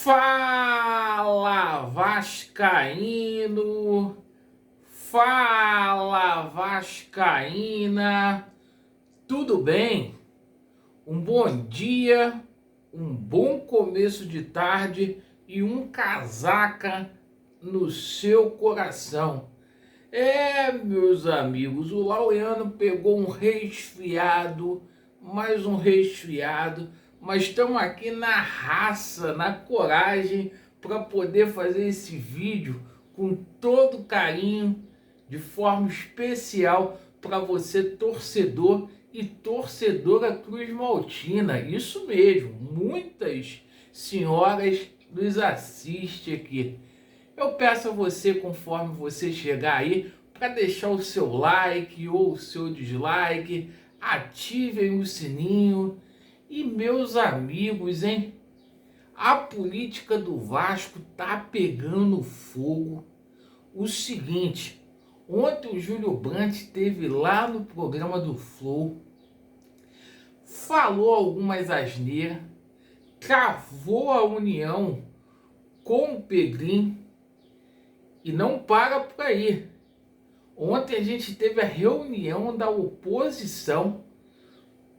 Fala Vascaíno, fala Vascaína, tudo bem? Um bom dia, um bom começo de tarde e um casaca no seu coração. Meus amigos, o Laureano pegou um resfriado, mais um resfriado, mas estamos aqui na raça, na coragem, para poder fazer esse vídeo com todo carinho, de forma especial para você, torcedor e torcedora Cruz Maltina. Isso mesmo, muitas senhoras nos assistem aqui. Eu peço a você, conforme você chegar aí, para deixar o seu like ou o seu dislike, ativem o sininho. E meus amigos, hein? A política do Vasco tá pegando fogo. O seguinte, ontem o Júlio Brandt esteve lá no programa do Flow, falou algumas asneiras, cravou a união com o Pedrinho e não para por aí. Ontem a gente teve a reunião da oposição,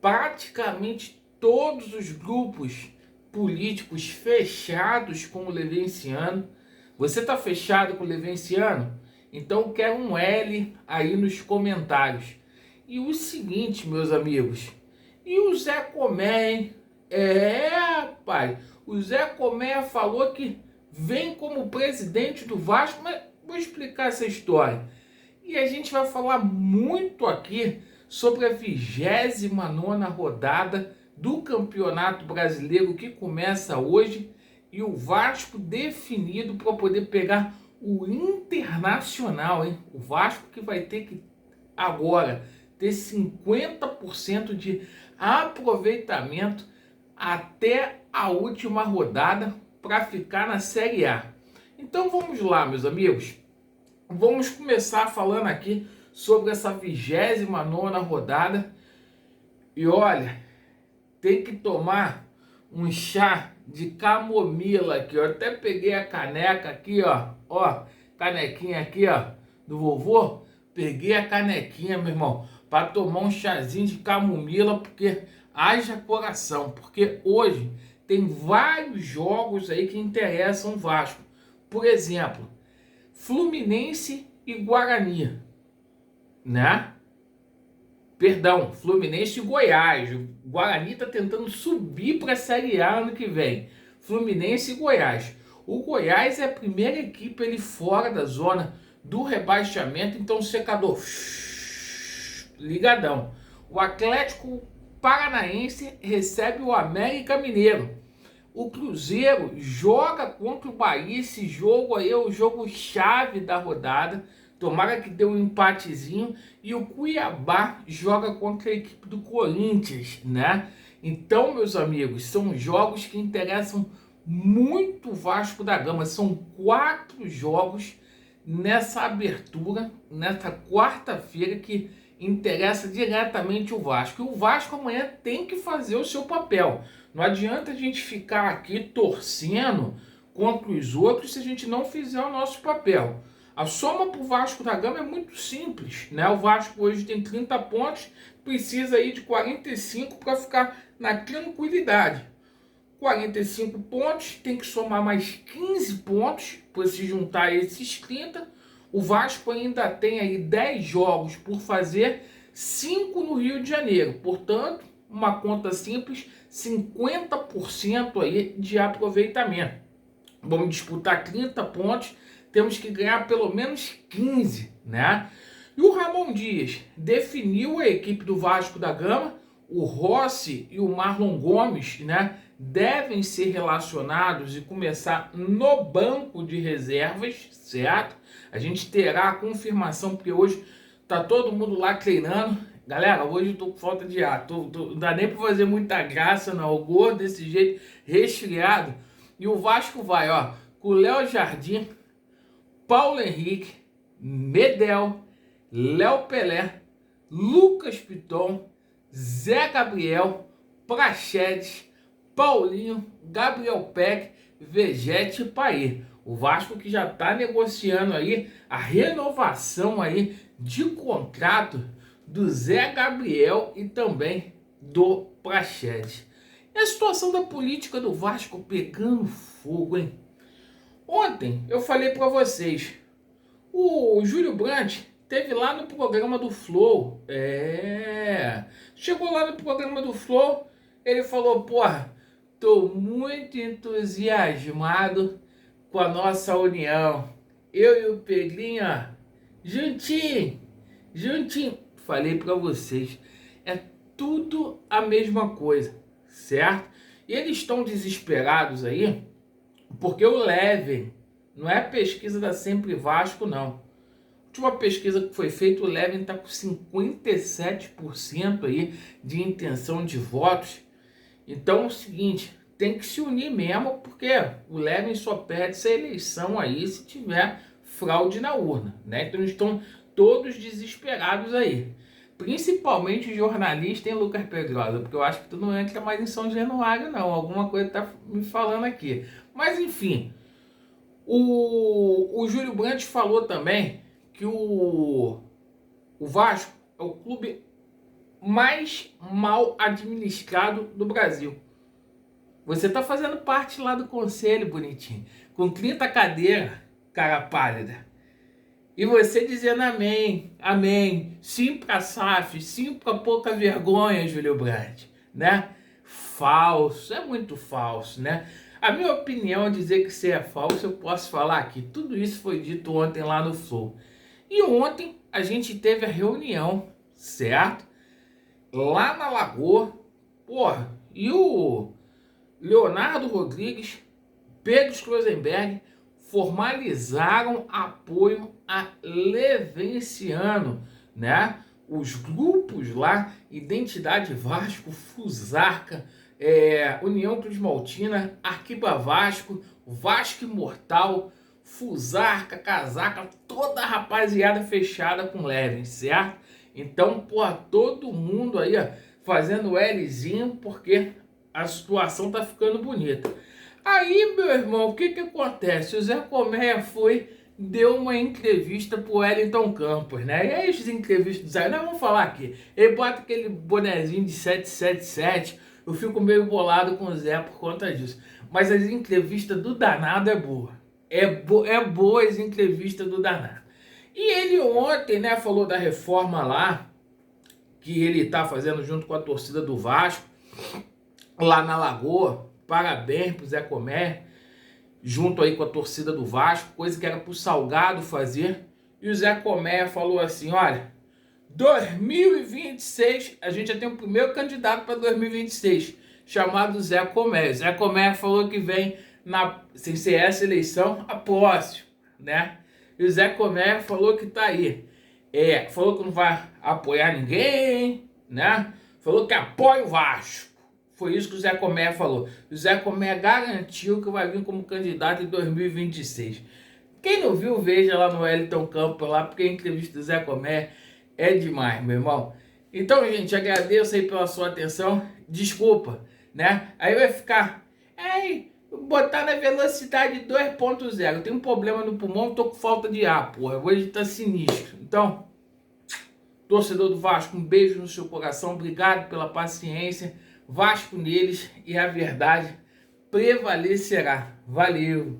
praticamente todos os grupos políticos fechados com o Levenciano. Você está fechado com o Levenciano? Então quer um L aí nos comentários. E o seguinte, meus amigos, e o Zé Comé, hein? Pai, o Zé Comé falou que vem como presidente do Vasco, mas vou explicar essa história. E a gente vai falar muito aqui sobre a 29ª rodada do Campeonato Brasileiro que começa hoje e o Vasco definido para poder pegar o Internacional, hein? O Vasco que vai ter que agora ter 50% de aproveitamento até a última rodada para ficar na Série A. Então vamos lá, meus amigos. Vamos começar falando aqui sobre essa 29ª rodada. E olha, tem que tomar um chá de camomila aqui, ó. Até peguei a caneca aqui, ó, canequinha aqui, ó, do vovô. Peguei a canequinha, meu irmão, para tomar um chazinho de camomila, porque haja coração, porque hoje tem vários jogos aí que interessam o Vasco. Por exemplo, Fluminense e Guarani, né? Perdão, Fluminense e Goiás. O Guarani está tentando subir para a Série A ano que vem. Fluminense e Goiás. O Goiás é a primeira equipe ali fora da zona do rebaixamento, então o secador ligadão. O Atlético Paranaense recebe o América Mineiro. O Cruzeiro joga contra o Bahia. Esse jogo aí é o jogo chave da rodada. Tomara que dê um empatezinho. E o Cuiabá joga contra a equipe do Corinthians, né? Então, meus amigos, são jogos que interessam muito o Vasco da Gama. São 4 jogos nessa abertura, nessa quarta-feira, que interessa diretamente o Vasco. E o Vasco amanhã tem que fazer o seu papel. Não adianta a gente ficar aqui torcendo contra os outros se a gente não fizer o nosso papel. A soma para o Vasco da Gama é muito simples, né? O Vasco hoje tem 30 pontos, precisa aí de 45 para ficar na tranquilidade. 45 pontos, tem que somar mais 15 pontos para se juntar a esses 30. O Vasco ainda tem aí 10 jogos por fazer, 5 no Rio de Janeiro. Portanto, uma conta simples, 50% aí de aproveitamento. Vamos disputar 30 pontos, temos que ganhar pelo menos 15, né? E o Ramon Dias definiu a equipe do Vasco da Gama. O Rossi e o Marlon Gomes, né, devem ser relacionados e começar no banco de reservas, certo? A gente terá a confirmação, porque hoje tá todo mundo lá treinando. Galera, hoje eu tô com falta de ar, não dá nem pra fazer muita graça, não. O gordo desse jeito, resfriado. E o Vasco vai, ó, com o Léo Jardim, Paulo Henrique, Medel, Léo Pelé, Lucas Piton, Zé Gabriel, Praxedes, Paulinho, Gabriel Peck, vegete Paí. O Vasco que já está negociando aí a renovação aí de contrato do Zé Gabriel e também do Praxedes. E a situação da política do Vasco pegando fogo, hein? Ontem eu falei para vocês, o Júlio Brandt teve lá no programa do Flow. Chegou lá no programa do Flow, ele falou, porra, tô muito entusiasmado com a nossa união. Eu e o Pedrinho, ó, juntinho. Falei pra vocês, é tudo a mesma coisa, certo? E eles estão desesperados aí, porque o Leven, não é pesquisa da Sempre Vasco, não. A última pesquisa que foi feita, o Leven está com 57% aí de intenção de votos. Então é o seguinte, tem que se unir mesmo, porque o Leven só perde essa eleição aí se tiver fraude na urna, né? Então eles estão todos desesperados aí. Principalmente o jornalista em Lucas Pedrosa, porque eu acho que tu não entra mais em São Januário, não. Alguma coisa tá me falando aqui. Mas enfim, o Júlio Brandt falou também que o Vasco é o clube mais mal administrado do Brasil. Você tá fazendo parte lá do conselho, bonitinho, com 30 cadeiras, cara pálida. E você dizendo amém, amém, sim pra SAF, sim pra pouca vergonha, Júlio Brandt, né? Falso, é muito falso, né? A minha opinião é dizer que você é falso, eu posso falar aqui. Tudo isso foi dito ontem lá no Flow. E ontem a gente teve a reunião, certo? Lá na Lagoa, porra, e o Leonardo Rodrigues, Pedro Schlosenberg formalizaram apoio a Levenciano, né? Os grupos lá, Identidade Vasco, Fusarca, União Cruz Maltina, Arquiba Vasco, Vasco Imortal, Fusarca, Casaca, toda a rapaziada fechada com Leven, certo? Então, porra, todo mundo aí, ó, fazendo Lzinho, porque a situação tá ficando bonita. Aí, meu irmão, o que que acontece? O Zé Colmeia deu uma entrevista pro Wellington Campos, né? E aí as entrevistas do Zé, nós vamos falar aqui. Ele bota aquele bonezinho de 777, eu fico meio bolado com o Zé por conta disso. Mas as entrevistas do danado é boa. É boa as entrevistas do danado. E ele ontem, né, falou da reforma lá, que ele tá fazendo junto com a torcida do Vasco, lá na Lagoa. Parabéns pro Zé Comé, junto aí com a torcida do Vasco, coisa que era pro Salgado fazer. E o Zé Comé falou assim, olha, 2026, a gente já tem o primeiro candidato para 2026, chamado Zé Comé. Zé Comé falou que vem, sem ser essa eleição, a próxima, né? E o Zé Comé falou que tá aí. Falou que não vai apoiar ninguém, né? Falou que apoia o Vasco. Foi isso que o Zé Comé falou. O Zé Comé garantiu que vai vir como candidato em 2026. Quem não viu, veja lá no Wellington Campos, lá, porque a entrevista do Zé Comé é demais, meu irmão. Então, gente, agradeço aí pela sua atenção. Desculpa, né? Aí vai ficar... botar na velocidade 2.0. Tem um problema no pulmão, tô com falta de ar, porra. Hoje tá sinistro. Então, torcedor do Vasco, um beijo no seu coração. Obrigado pela paciência. Vasco neles e a verdade prevalecerá. Valeu!